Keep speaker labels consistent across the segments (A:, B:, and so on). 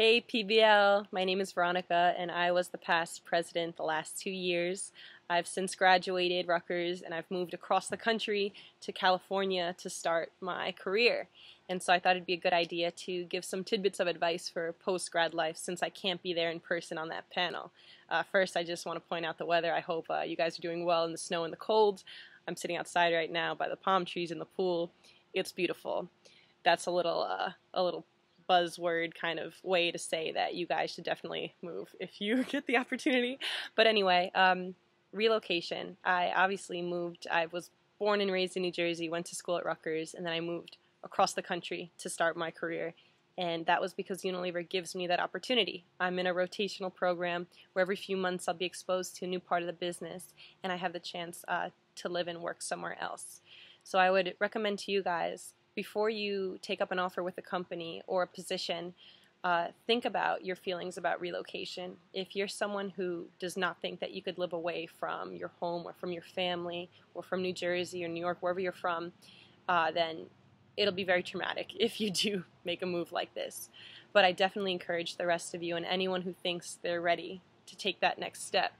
A: Hey PBL, my name is Veronica and I was the past president the last 2 years. I've since graduated Rutgers and I've moved across the country to California to start my career. And so I thought it'd be a good idea to give some tidbits of advice for post-grad life since I can't be there in person on that panel. First, I just want to point out the weather. I hope you guys are doing well in the snow and the cold. I'm sitting outside right now by the palm trees in the pool. It's beautiful. That's a little buzzword kind of way to say that you guys should definitely move if you get the opportunity. But anyway, relocation. I obviously moved. I was born and raised in New Jersey, went to school at Rutgers, and then I moved across the country to start my career. And that was because Unilever gives me that opportunity. I'm in a rotational program where every few months I'll be exposed to a new part of the business, and I have the chance to live and work somewhere else. So I would recommend to you guys, before you take up an offer with a company or a position, think about your feelings about relocation. If you're someone who does not think that you could live away from your home or from your family or from New Jersey or New York, wherever you're from, then it'll be very traumatic if you do make a move like this. But I definitely encourage the rest of you and anyone who thinks they're ready to take that next step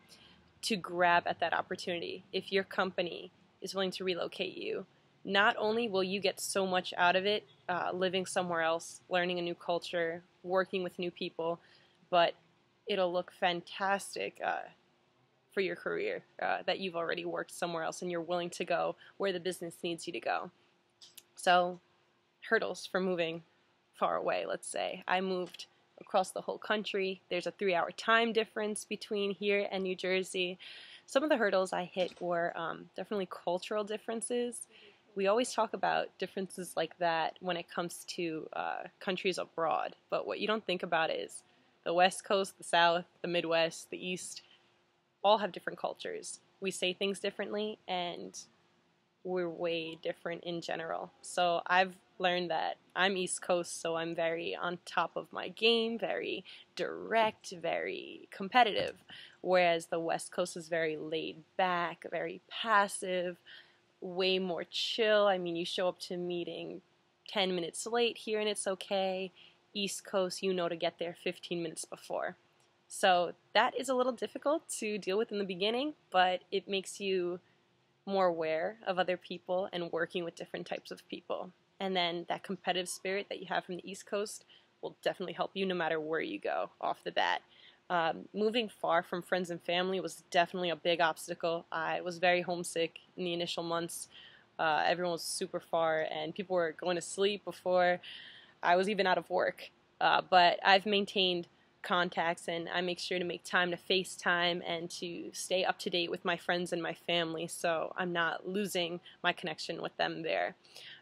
A: to grab at that opportunity. If your company is willing to relocate you, not only will you get so much out of it, living somewhere else, learning a new culture, working with new people, but it'll look fantastic for your career that you've already worked somewhere else and you're willing to go where the business needs you to go. So, hurdles for moving far away, let's say. I moved across the whole country. There's a 3-hour time difference between here and New Jersey. Some of the hurdles I hit were definitely cultural differences. We always talk about differences like that when it comes to countries abroad, but what you don't think about is the West Coast, the South, the Midwest, the East, all have different cultures. We say things differently, and we're way different in general. So I've learned that I'm East Coast, so I'm very on top of my game, very direct, very competitive, whereas the West Coast is very laid back, very passive, way more chill. I mean, you show up to a meeting 10 minutes late here and it's okay. East Coast, you know to get there 15 minutes before. So that is a little difficult to deal with in the beginning, but it makes you more aware of other people and working with different types of people. And then that competitive spirit that you have from the East Coast will definitely help you no matter where you go off the bat. Moving far from friends and family was definitely a big obstacle. I was very homesick in the initial months. Everyone was super far and people were going to sleep before I was even out of work. But I've maintained contacts and I make sure to make time to FaceTime and to stay up to date with my friends and my family so I'm not losing my connection with them there.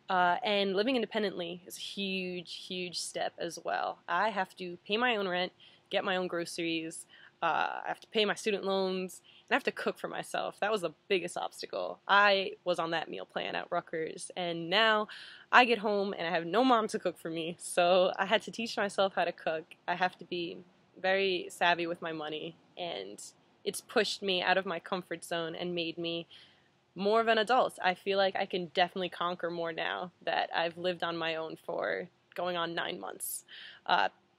A: And living independently is a huge, huge step as well. I have to pay my own rent, get my own groceries, I have to pay my student loans, and I have to cook for myself. That was the biggest obstacle. I was on that meal plan at Rutgers, and now I get home and I have no mom to cook for me, so I had to teach myself how to cook. I have to be very savvy with my money, and it's pushed me out of my comfort zone and made me more of an adult. I feel like I can definitely conquer more now that I've lived on my own for going on 9 months.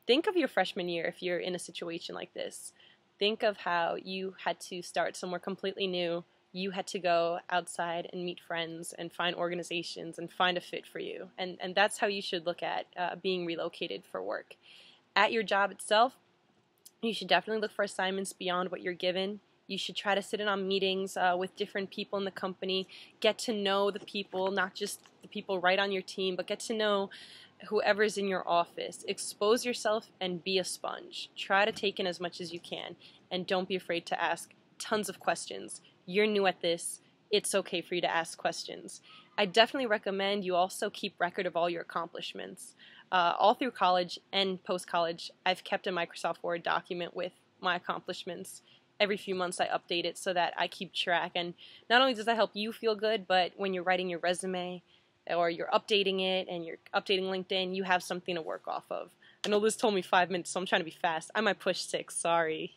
A: Think of your freshman year if you're in a situation like this. Think of how you had to start somewhere completely new. You had to go outside and meet friends and find organizations and find a fit for you. And that's how you should look at being relocated for work. At your job itself, you should definitely look for assignments beyond what you're given. You should try to sit in on meetings with different people in the company. Get to know the people, not just the people right on your team, but get to know whoever's in your office. Expose yourself and be a sponge. Try to take in as much as you can, and don't be afraid to ask tons of questions. You're new at this. It's okay for you to ask questions. I definitely recommend you also keep record of all your accomplishments. All through college and post-college, I've kept a Microsoft Word document with my accomplishments. Every few months I update it so that I keep track, and not only does that help you feel good, but when you're writing your resume or you're updating it and you're updating LinkedIn, you have something to work off of. I know Liz told me 5 minutes, so I'm trying to be fast. I might push 6, sorry.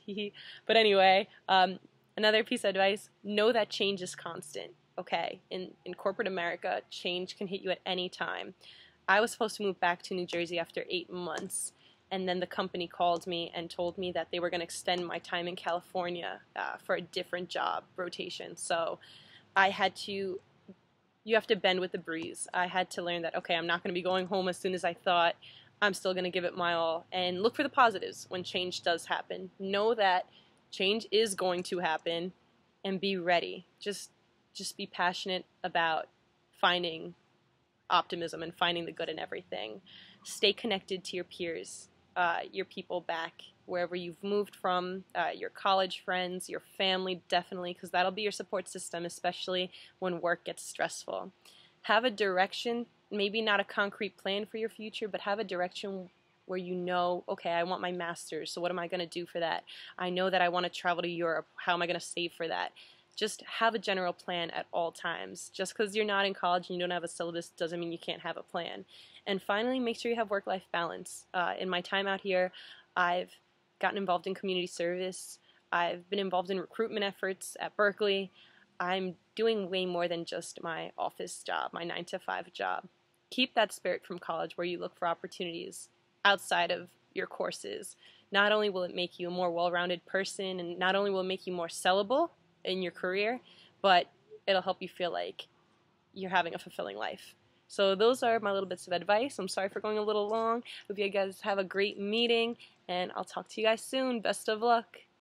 A: But anyway, another piece of advice, know that change is constant, okay? In corporate America, change can hit you at any time. I was supposed to move back to New Jersey after 8 months, and then the company called me and told me that they were going to extend my time in California for a different job rotation. So I had to, you have to bend with the breeze. I had to learn that, okay, I'm not going to be going home as soon as I thought. I'm still going to give it my all and look for the positives when change does happen. Know that change is going to happen and be ready. Just be passionate about finding optimism and finding the good in everything. Stay connected to your peers, your people back wherever you've moved from, your college friends, your family, definitely, because that'll be your support system, especially when work gets stressful. Have a direction, maybe not a concrete plan for your future, but have a direction where you know, okay, I want my master's, so what am I going to do for that? I know that I want to travel to Europe. How am I going to save for that? Just have a general plan at all times. Just because you're not in college and you don't have a syllabus doesn't mean you can't have a plan. And finally, make sure you have work-life balance. In my time out here, I've gotten involved in community service. I've been involved in recruitment efforts at Berkeley. I'm doing way more than just my office job, my 9-to-5 job. Keep that spirit from college where you look for opportunities outside of your courses. Not only will it make you a more well-rounded person, and not only will it make you more sellable in your career, but it'll help you feel like you're having a fulfilling life. So those are my little bits of advice. I'm sorry for going a little long. Hope you guys have a great meeting, and I'll talk to you guys soon. Best of luck.